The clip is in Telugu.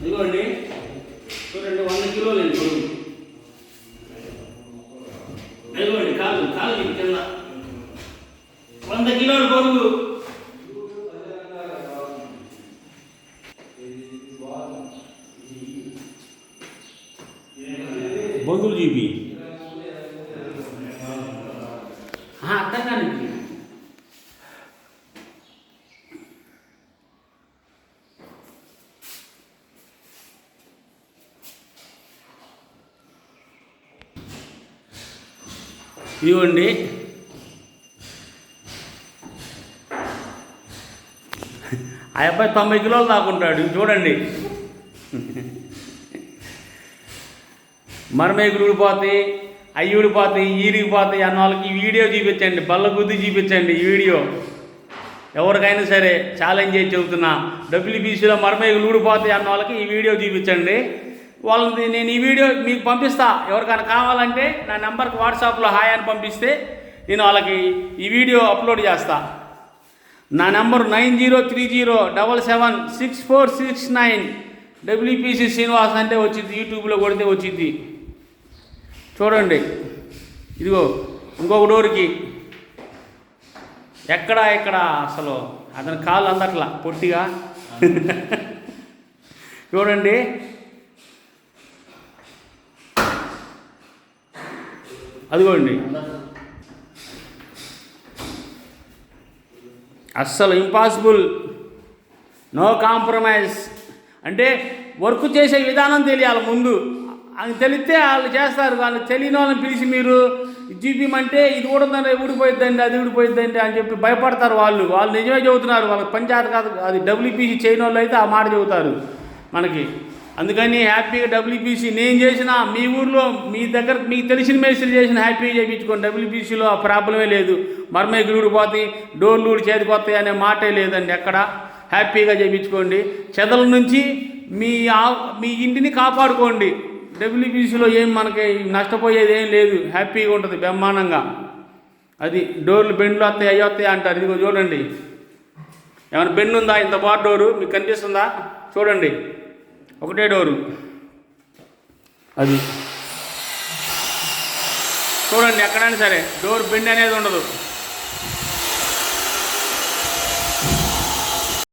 ఇదిగోండి చూడండి 100 కిలోలు అండి బరువు. ఇదిగోండి కాలు కాలు కింద 100 కిలోల బరువు. బంధువులు చూపి అట్టగానికి ఇవ్వండి. ఆ అబ్బాయి 90 కిలోలు దాకుంటాడు. చూడండి మరమేకులు ఊడిపోతాయి, అవి ఊడిపోతాయి, ఈరిగిపోతాయి అన్న వాళ్ళకి ఈ వీడియో చూపించండి, బల్ల గుద్ది చూపించండి. ఈ వీడియో ఎవరికైనా సరే ఛాలెంజ్ చేసి చెబుతున్నా, డబ్ల్యూబీసీలో మరమేకులు ఊడిపోతాయి అన్న వాళ్ళకి ఈ వీడియో చూపించండి. వాళ్ళని నేను ఈ వీడియో మీకు పంపిస్తా. ఎవరికైనా కావాలంటే నా నెంబర్కి వాట్సాప్లో హాయ్ అని పంపిస్తే నేను వాళ్ళకి ఈ వీడియో అప్లోడ్ చేస్తా. నా నెంబర్ 9030776469. డబ్ల్యూపీసీ శ్రీనివాస్ అంటే వచ్చింది, యూట్యూబ్లో కొడితే వచ్చింది. చూడండి ఇదిగో ఇంకొక డోర్కి ఎక్కడ అసలు అతని కాలు అందట్లా పొట్టిగా. చూడండి అదిగోండి అస్సలు ఇంపాసిబుల్, నో కాంప్రమైజ్. అంటే వర్క్ చేసే విధానం తెలియాలి ముందు. అది తెలిస్తే వాళ్ళు చేస్తారు. వాళ్ళు తెలియని వాళ్ళని పిలిచి మీరు చూపించమంటే ఇది ఊడుందండి, ఊడిపోయిద్దండి, అది ఊడిపోయిద్దండి అని చెప్పి భయపడతారు. వాళ్ళు నిజమే చెబుతున్నారు. వాళ్ళకి పంచాయతీ కాదు, అది డబ్ల్యూపీసీ చేయని వాళ్ళు అయితే ఆ మాట చెబుతారు మనకి. అందుకని హ్యాపీగా డబ్ల్యూపీసీ నేను చేసిన మీ ఊర్లో మీ దగ్గర మీకు తెలిసిన మేస్త్రి చేసిన హ్యాపీగా చేయించుకోండి. డబ్ల్యూపీసీలో ఆ ప్రాబ్లమే లేదు. మరమేకులు ఊడిపోతాయి, డోర్లు ఊడి చేతికొస్తాయి అనే మాటే లేదండి ఎక్కడ. హ్యాపీగా చేయించుకోండి. చెదల నుంచి మీ ఇంటిని కాపాడుకోండి. డబ్ల్యూపీసీలో ఏం మనకి నష్టపోయేది ఏం లేదు. హ్యాపీగా ఉంటుంది బ్రహ్మాండంగా. అది డోర్లు బెండ్లు వస్తాయి, అవి వస్తాయి అంటారు. ఇదిగో చూడండి, ఏమైనా బెండ్ ఉందా? ఇంత బార్ డోరు మీకు కనిపిస్తుందా? చూడండి, ఒకటే డోరు. అది చూడండి, ఎక్కడైనా సరే డోర్ బెండ్ అనేది ఉండదు.